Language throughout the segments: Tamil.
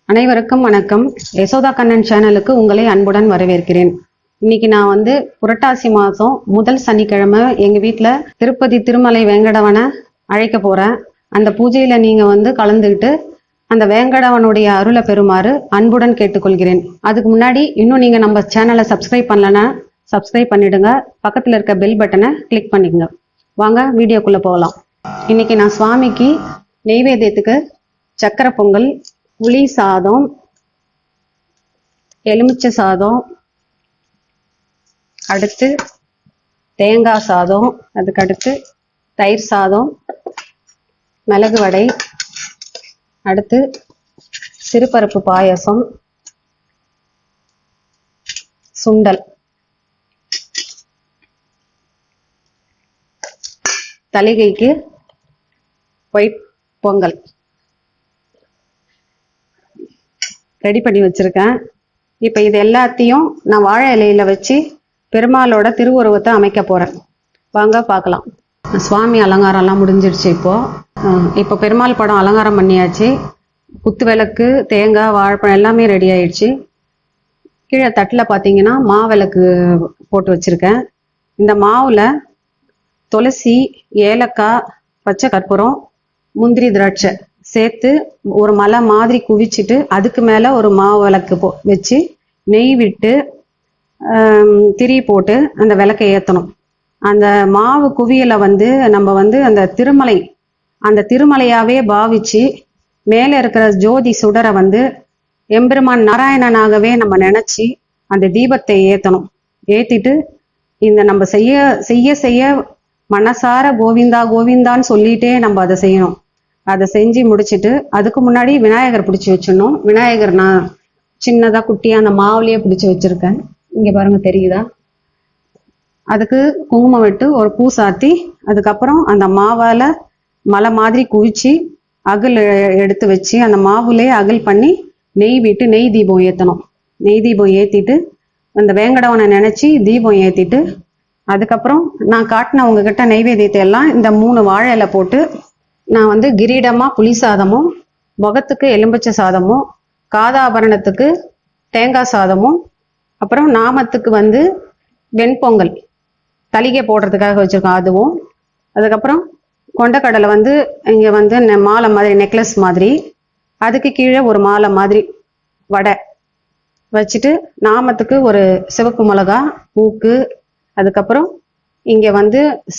அனைவருக்கும் வணக்கம். யசோதா கண்ணன் சேனலுக்கு உங்களை அன்புடன் வரவேற்கிறேன். இன்னைக்கு நான் புரட்டாசி மாதம் முதல் சனிக்கிழமை எங்கள் வீட்டில் திருப்பதி திருமலை வேங்கடவனை அழைக்க போகிறேன். அந்த பூஜையில் நீங்கள் கலந்துக்கிட்டு அந்த வேங்கடவனுடைய அருளை பெறுமாறு அன்புடன் கேட்டுக்கொள்கிறேன். அதுக்கு முன்னாடி இன்னும் நீங்கள் நம்ம சேனலை சப்ஸ்கிரைப் பண்ணலன்னா சப்ஸ்கிரைப் பண்ணிடுங்க. பக்கத்தில் இருக்க பெல் பட்டனை கிளிக் பண்ணிக்கங்க. வாங்க வீடியோக்குள்ளே போகலாம். இன்னைக்கு நான் சுவாமிக்கு நெய்வேத்தியத்துக்கு சக்கரை பொங்கல், புளி சாதம், எலுமிச்சை சாதம், அடுத்து தேங்காய் சாதம், அதுக்கடுத்து தயிர் சாதம், மிளகு வடை, அடுத்து சிறுபருப்பு பாயசம், சுண்டல், தலிகைக்கு ஒயிட் பொங்கல் ரெடி பண்ணி வச்சிருக்கேன். இப்போ இது எல்லாத்தையும் நான் வாழை இலையில வச்சு பெருமாளோட திருவுருவத்தை அமைக்க போறேன். வாங்க பார்க்கலாம். சுவாமி அலங்காரம்லாம் முடிஞ்சிடுச்சு. இப்போ பெருமாள் படம் அலங்காரம் பண்ணியாச்சு. குத்து விளக்கு, தேங்காய், வாழைப்பழம் எல்லாமே ரெடி ஆயிடுச்சு. கீழே தட்டில் பார்த்தீங்கன்னா மாவிளக்கு போட்டு வச்சிருக்கேன். இந்த மாவுல துளசி, ஏலக்காய், பச்சை கற்பூரம், முந்திரி, திராட்சை சேர்த்து ஒரு மலை மாதிரி குவிச்சிட்டு அதுக்கு மேலே ஒரு மாவு விளக்கு வச்சு நெய் விட்டு திரி போட்டு அந்த விளக்கை ஏற்றணும். அந்த மாவு குவியலை நம்ம அந்த திருமலையாவே பாவிச்சு மேலே இருக்கிற ஜோதி சுடரை எம்பெருமான் நாராயணனாகவே நம்ம நினச்சி அந்த தீபத்தை ஏற்றணும். ஏற்றிட்டு இந்த நம்ம செய்ய செய்ய செய்ய மனசார கோவிந்தா கோவிந்தான்னு சொல்லிட்டே நம்ம அதை செய்யணும். அதை செஞ்சு முடிச்சுட்டு அதுக்கு முன்னாடி விநாயகர் பிடிச்சி வச்சிடணும். விநாயகர் நான் சின்னதாக குட்டியாக அந்த மாவுலேயே பிடிச்சி வச்சுருக்கேன். இங்கே பாருங்க, தெரியுதா? அதுக்கு குங்குமம் விட்டு ஒரு பூ சாத்தி அதுக்கப்புறம் அந்த மாவால் மலை மாதிரி குவிச்சு அகல் எடுத்து வச்சு அந்த மாவுலேயே அகல் பண்ணி நெய் விட்டு நெய் தீபம் ஏற்றணும். நெய் தீபம் ஏற்றிட்டு அந்த வேங்கடவனை நினச்சி தீபம் ஏற்றிட்டு அதுக்கப்புறம் நான் காட்டின உங்ககிட்ட நெய்வேத்தியத்தை எல்லாம் இந்த 3 வாழை இலை போட்டு நான் கிரீடமாக புளி சாதமும், முகத்துக்கு எலும்பிச்சை சாதமும், காதாபரணத்துக்கு தேங்காய் சாதமும், அப்புறம் நாமத்துக்கு வெண்பொங்கல் தலிகை போடுறதுக்காக வச்சுருக்கோம் அதுவும், அதுக்கப்புறம் கொண்டக்கடலை இங்கே மாலை மாதிரி நெக்லஸ் மாதிரி, அதுக்கு கீழே ஒரு மாலை மாதிரி வடை வச்சுட்டு நாமத்துக்கு ஒரு சிவப்பு மிளகா, மூக்கு, அதுக்கப்புறம் இங்கே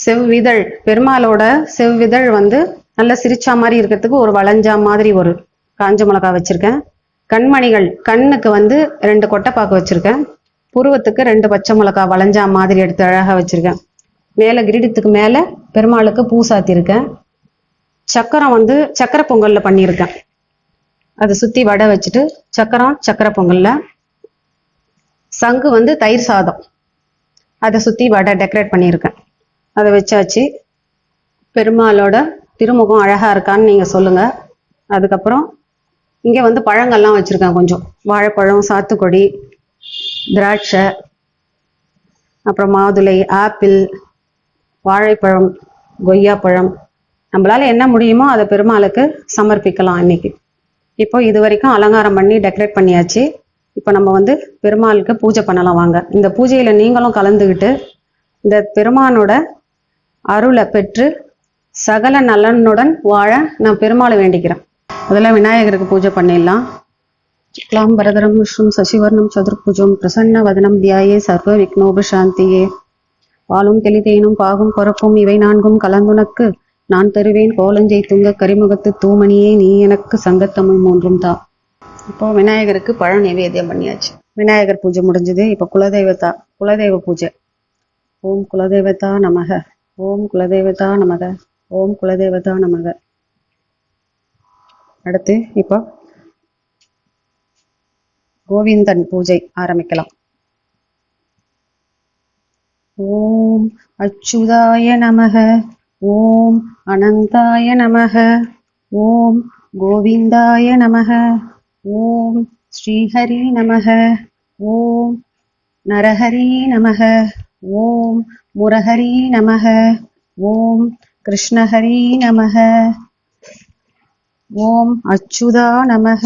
செவ்விதழ், பெருமாளோட செவ்விதழ் நல்லா சிரிச்சா மாதிரி இருக்கிறதுக்கு ஒரு வளைஞ்சா மாதிரி ஒரு காஞ்ச மிளகா வச்சிருக்கேன். கண்மணிகள், கண்ணுக்கு 2 கொட்டைப்பாக்கு வச்சிருக்கேன். புருவத்துக்கு 2 பச்சை மிளகா வளைஞ்சா மாதிரி எடுத்து அழகா வச்சிருக்கேன். மேலே கிரீடத்துக்கு மேலே பெருமாளுக்கு பூ சாத்தியிருக்கேன். சக்கரம் சக்கரை பொங்கல்ல பண்ணியிருக்கேன். அதை சுற்றி வடை வச்சுட்டு சக்கரை பொங்கல்ல, சங்கு தயிர் சாதம் அதை சுற்றி வடை டெக்கரேட் பண்ணியிருக்கேன். அதை வச்சாச்சு. பெருமாளோட திருமுகம் அழகாக இருக்கான்னு நீங்கள் சொல்லுங்கள். அதுக்கப்புறம் இங்கே பழங்கள்லாம் வச்சுருக்கேன். கொஞ்சம் வாழைப்பழம், சாத்துக்குடி, திராட்சை, அப்புறம் மாதுளை, ஆப்பிள், வாழைப்பழம், கொய்யாப்பழம், நம்மளால் என்ன முடியுமோ அதை பெருமாளுக்கு சமர்ப்பிக்கலாம் இன்னைக்கு. இப்போ இது வரைக்கும் அலங்காரம் பண்ணி டெக்கரேட் பண்ணியாச்சு. இப்போ நம்ம பெருமாளுக்கு பூஜை பண்ணலாம். வாங்க, இந்த பூஜையில் நீங்களும் கலந்துக்கிட்டு இந்த பெருமானோட அருளை பெற்று சகல நலனுடன் வாழ நான் பெருமாளை வேண்டிக்கிறேன். அதெல்லாம் விநாயகருக்கு பூஜை பண்ணிடலாம். சுக்லாம் வரதரம் விஷ்ணும் சசிவர்ணம் சதுர்புஜம் பிரசன்ன வதனம் தியாயே சர்வ விக்னோபசாந்தியே. பாலும் தெளிதேனும் பாகும் பொறப்பும் இவை 4 கலந்துனக்கு நான் தருவேன் கோலஞ்சை துங்க கரிமுகத்து தூமணியே நீ எனக்கு சங்கத்தமிழ் 3 தா. இப்போ விநாயகருக்கு பழ நைவேத்தியம் பண்ணியாச்சு. விநாயகர் பூஜை முடிஞ்சது. இப்போ குலதெய்வ பூஜை. ஓம் குலதெய்வதா நமக, ஓம் குலதெய்வதா நமக, ஓம் குலதெய்வதா நமக. அடுத்து இப்போ கோவிந்தன் பூஜை ஆரம்பிக்கலாம். ஓம் அச்சுதாய நமக, ஓம் அனந்தாய நமக, ஓம் கோவிந்தாய நமக, ஓம் ஸ்ரீஹரி நமக, ஓம் நரஹரி நமக, ஓம் முரஹரி நமக, ஓம் கிருஷ்ணஹரி நமக, ஓம் அச்சுதா நமக,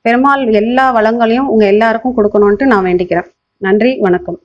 பெருமாள் எல்லா வளங்களையும் உங்க எல்லாருக்கும் கொடுக்கணும்ட்டு நான் வேண்டிக்கிறேன். நன்றி, வணக்கம்.